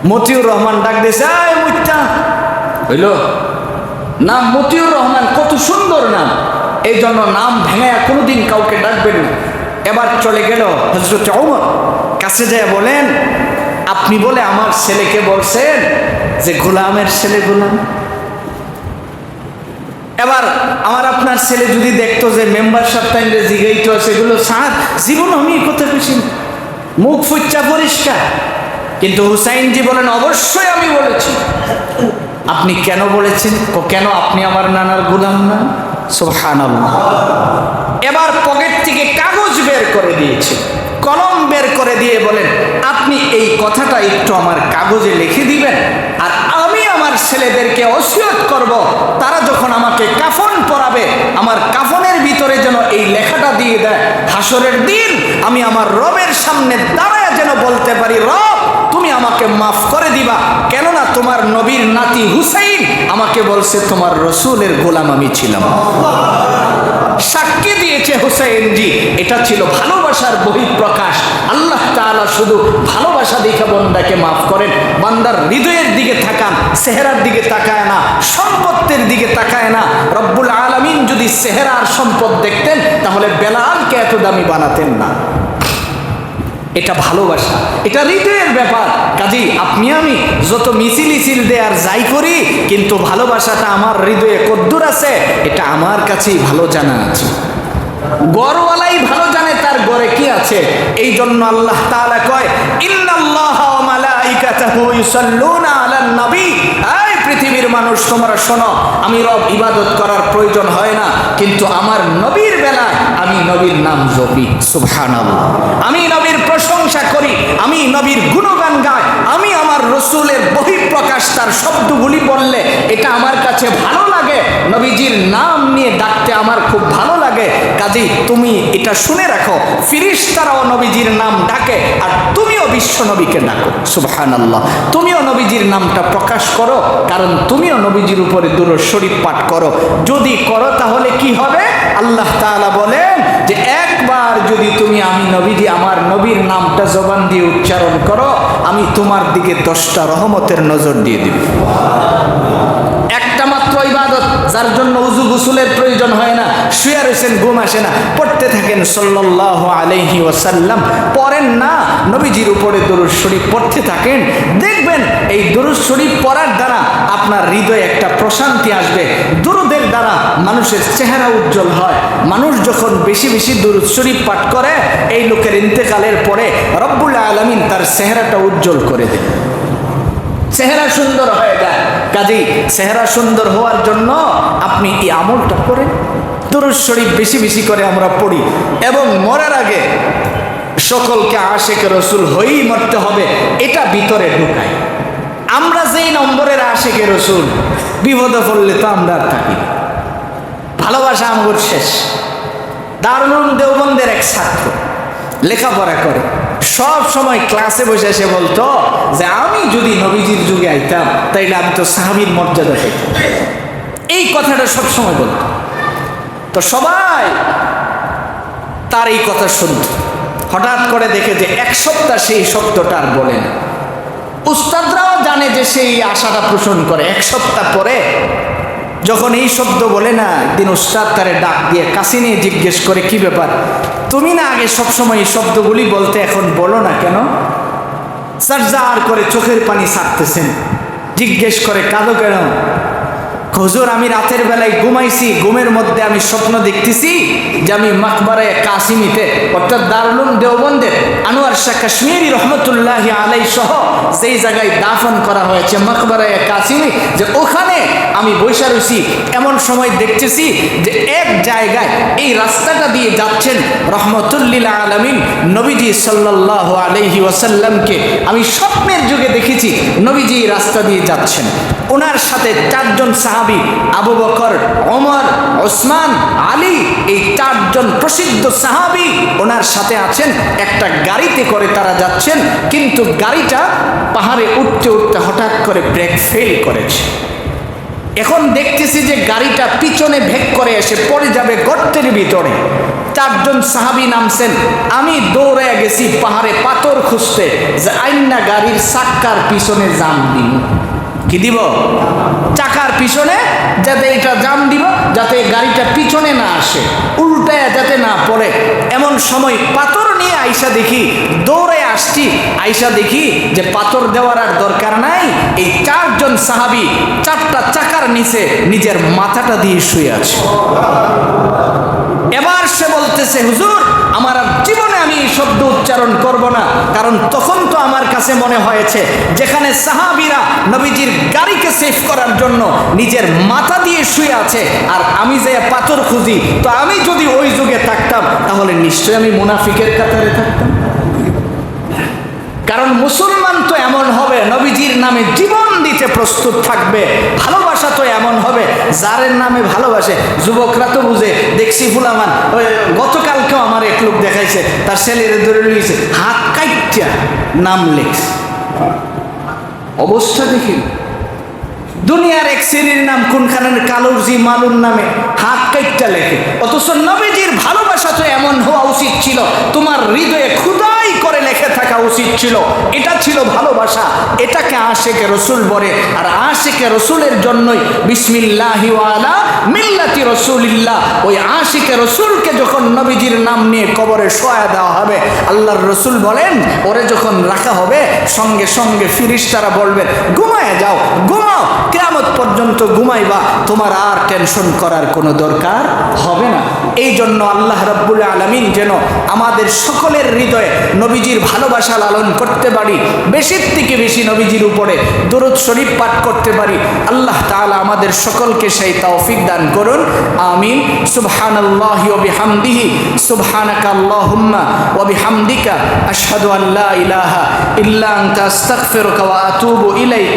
মতিউর রহমান ডাক দিয়েছে, আয় মুত্তা হইল নাম মতিউর রহমান, কত সুন্দর নাম। এই জন্য নাম ভেঙাইয়া কোনোদিন কাউকে ডাকবেন না। এবার চলে গেল হযরত ওমর, কাছে যায় বলেন, আপনি বলে আমার ছেলেকে বলছেন যে গোলামের ছেলে গোলাম। এবার আমার আপনার ছেলে যদি দেখতো যে মেম্বার সাহেব জিগাইতো সেগুলো, স্যার জীবন আমি কথা বেশি, মুখ ফুচ্চা পরিষ্কার। কিন্তু হুসাইনজি বলেন, অবশ্যই আমি বলেছি। আপনি কেন বলেছেন? কেন আপনি আমার নানার গোলাম না? সুবহানাল্লাহ। এবার পকেট থেকে কাগজ বের করে দিয়েছে, কলম বের করে দিয়ে বলেন, আপনি এই কথাটা একটু আমার কাগজে লিখে দিবেন, আর আমি আমার ছেলেদেরকে ওসিয়ত করব, তারা যখন আমাকে কাফন পরাবে, আমার কাফনের ভিতরে যেন এই লেখাটা দিয়ে দেয়। হাসরের দিন আমি আমার রবের সামনে দাঁড়ায় যেন বলতে পারি, রব তুমি আমাকে মাফ করে দিবা, কেননা তোমার নবীর নাতি হুসাইন আমাকে বলছে তোমার রসুলের গোলাম আমি ছিলাম। সাক্ষী দিয়েছে হুসাইন জি। এটা ছিল ভালোবাসার বহিঃপ্রকাশ। আল্লাহ তাআলা শুধু ভালোবাসা দেখে বান্দাকে মাফ করেন। বান্দার হৃদয়ের দিকে তাকান, চেহারার দিকে তাকায় না, সম্পত্তির দিকে তাকায় না। রব্বুল আলামিন যদি চেহারা আর সম্পদ দেখতেন তাহলে বেলালকে এত দামি বানাতেন না। এটা ভালোবাসা, এটা হৃদয়ের ব্যাপার। কাজেই আপনি আমি যত মিছিল দেয়ার যাই করি, কিন্তু ভালোবাসাটা আমার হৃদয়ে কদ্দুর আছে এটা আমার কাছেই ভালো জানা আছে। গড়ওয়ালাই ভালো জানে তার গড়ে কি আছে। এই জন্য আল্লাহ তাআলা কয়, ইন্নাল্লাহা ওয়া মালাইকাতাহু ইউসাল্লুনা আলান নবী। এই পৃথিবীর মানুষ তোমরা শোনো, আমি রব ইবাদত করার প্রয়োজন হয় না, কিন্তু আমার নবীর বেলায় আমি নবীর নাম জপি। সুবহানাল্লাহ। আমি নবীর প্রশংসা করি, আমি নবীর গুণগান গাই, আমি আমার রসুলের বহিঃপ্রকাশ তার শব্দগুলি বললে এটা আমার কাছে ভালো লাগে। নবীজির নাম নিয়ে ডাকতে আমার খুব ভালো লাগে। কাজেই তুমি এটা শুনে রাখো, ফেরেশতারাও নবীজির নাম ডাকে, আর তুমিও বিশ্ব নবীকে ডাকো। সুবহানাল্লাহ। তুমিও নবীজির নামটা প্রকাশ করো, কারণ তুমিও নবীজির উপরে দুরূদ শরীফ পাঠ করো। যদি করো তাহলে কি হবে? আল্লাহ তাআলা বলেন যে একবার যদি তুমি আমি নবীজি আমার নবীর নামটা জবান দিয়ে উচ্চারণ করো, আমি তোমার দিকে 10টা রহমতের নজর দিয়ে দিব। একটা মাত্র ইবাদত, যার জন্য উযু গোসলের প্রয়োজন হয় না, শুয়ে রয়েছেন, ঘুম আসে না, পড়তে থাকেন সাল্লাল্লাহু আলাইহি ওয়াসাল্লাম। পড়েন না, নবীজির উপরে দরুদ শরীফ পড়তে থাকেন। দেখবেন এই দরুদ শরীফ পড়ার দ্বারা আপনার হৃদয়ে একটা প্রশান্তি আসবে। দরুদের দ্বারা মানুষের চেহারা উজ্জ্বল হয়। মানুষ যখন বেশি বেশি দরুদ শরীফ পাঠ করে, এই লোকের ইন্তেকালের পরে রব্বুল আলামিন তার চেহারাটা উজ্জ্বল করে দেন, চেহারা সুন্দর হয়ে যায়। কাজেই চেহারা সুন্দর হওয়ার জন্য আপনি এই আমলটা করেন, দরুদ শরীফ বেশি বেশি করে আমরা পড়ি, এবং মরার আগে সকলকে আশিকে রাসূল হয়েই মরতে হবে, এটা ভিতরে ঢুকাই। আমরা যেই নম্বরের আশিকে রাসূল, বিপদে পড়লে তো আমরা আর থাকি, ভালোবাসা আমগর শেষ। দারুল উলুম দেওবন্দের এক ছাত্র লেখাপড়া করে, সব সময় ক্লাসে বসে এসে বলতো যে আমি যদি নবীজির যুগে আইতাম তাইলে আমি তো সাহাবীর মর্যাদা পেতাম। এই কথাটা সব সময় বলতো। তো সবাই তার এই কথা শুনত। হঠাৎ করে দেখে যে এক সপ্তাহ সেই শব্দটা আর বলে না। উস্তাদরাও জানে যে সেই আশাটা পোষণ করে। এক সপ্তাহ পরে যখন এই শব্দ বলে না, একদিন উস্তাদ তারে ডাক দিয়ে কাছে নিয়ে জিজ্ঞেস করে, কি ব্যাপার, তুমি না আগে সবসময় এই শব্দগুলি বলতে, এখন বলো না কেন? সারজার করে চোখের পানি ছাড়তেছেন। জিজ্ঞেস করে, কাঁদো কেন? হুজুর, আমি রাতের বেলায় ঘুমাইছি, ঘুমের মধ্যে আমি স্বপ্ন দেখতেছি যে আমি মাকবারায়ে কাসিমিতে, অর্থাৎ দারুল উলুম দেওবন্দের আনোয়ার শাহ কাশ্মীরি রহমতুল্লাহি আলাইহি সহ যেই জায়গায় দাফন করা হয়েছে মাকবারায়ে কাসিমি, যে ওখানে আমি বসে রয়েছি। এমন সময় দেখতেছি যে এক জায়গায় এই রাস্তাটা দিয়ে যাচ্ছেন রহমতুল্লিল আলামিন নবীজি সাল্লাল্লাহু আলাইহি ওয়াসাল্লামকে আমি স্বপ্নের যুগে দেখেছি। নবীজি এই রাস্তা দিয়ে যাচ্ছেন, ওনার সাথে চারজন সাহাবী আবু বকর, ওমর, ওসমান, আলী, এই চারজন প্রসিদ্ধ সাহাবী ওনার সাথে আছেন। একটা গাড়িতে করে তারা যাচ্ছেন, কিন্তু গাড়িটা পাহাড়ে উঠতে উঠতে হঠাৎ করে ব্রেক ফেল করেছে। এখন দেখতেছি যে গাড়িটা পিছনে ভেগ করে এসে পড়ে যাবে গর্তের ভিতরে। চারজন সাহাবী নামছেন, আমি দৌড়ে গেছি পাহাড়ে পাথর খুঁজতে, যে আইনা গাড়ির চাক্কার পিছনে জাম দিন। কি দিব? চাকার পিছনে যাতে এটা জাম দিব, যাতে গাড়িটা পিছনে না আসে, উল্টায় যাতে না পড়ে। এমন সময় পাথর নিয়ে আইসা দেখি, দৌড়ে আসছি, আইসা দেখি যে পাথর দেওয়ার আর দরকার নাই। এই চারজন সাহাবী চারটা চাকার নিচে নিজের মাথাটা দিয়ে শুয়ে আছে। এবার সে বলতেছে, হুজুর, আমার আর জীবনে আমি এই শব্দ উচ্চারণ করব না, কারণ তখন তো আমার কাছে মনে হয়েছে যেখানে সাহাবীরা নবীজির গাড়িকে সেভ করার জন্য নিজের মাথা দিয়ে শুয়ে আছে, আর আমি যে পাথর খুঁজি, তো আমি যদি ওই যুগে থাকতাম তাহলে নিশ্চয়ই আমি মুনাফিকের কাতারে থাকতাম। কারণ মুসলমান তো এমন হবে নবীজির নামে জীবন দিতে প্রস্তুত থাকবে। ভালোবাসা তো এমন হবে যারের নামে ভালোবাসে। যুবকরা তো বুঝে, দেখছি ফুলামান, ওই গতকালকেও আমার এক লোক দেখাইছে, তার ছেলের ধরে লইছে, হাত কাইটা নাম লেখছে। অবস্থা দেখি, দুনিয়ার এক শ্রেণীর নাম কোনখানের কালুরজি মালুর নামে হাত কাইটা লেখে, অথচ নবীজির ভালোবাসা তো এমন হওয়া উচিত ছিল, তোমার হৃদয়ে খুদাই করে লেখে থাকা উচিত ছিল। এটা ছিল ভালোবাসা, এটাকে আশিকে রসুল বলে। আর আশিকে রসুলের জন্যই বিসমিল্লাহি ওয়া আলা মিল্লাতি রসুলিল্লাহ, ওই আশিকে রসুলকে যখন নবীজির নাম নিয়ে কবরে শোয়া দেওয়া হবে, আল্লাহর রসুল বলেন, ওরে যখন রাখা হবে সঙ্গে সঙ্গে ফিরিস্তারা বলবেন, ঘুমায় যাও, ঘুমাও, কিয়ামত পর্যন্ত ঘুমাইবা, তোমার আর টেনশন করার কোনো দরকার হবে না। এই জন্য আল্লাহ রাব্বুল আলামিন যেন আমাদের সকলের হৃদয়ে নবীজির ভালোবাসা লালন করতে পারি, বেশির থেকে বেশি নবীজির উপরে দরুদ শরীফ পাঠ করতে পারি। আল্লাহ তাআলা আমাদের সকলকে সেই তৌফিক দান করুন, আমিন। সুবহানাল্লাহি ওয়া বিহামদিহি, সুবহানাকা আল্লাহুম্মা ওয়া বিহামদিকা, আশহাদু আল্লা ইলাহা ইল্লা আনতা আস্তাগফিরুকা ওয়া আতুবু ইলাইক।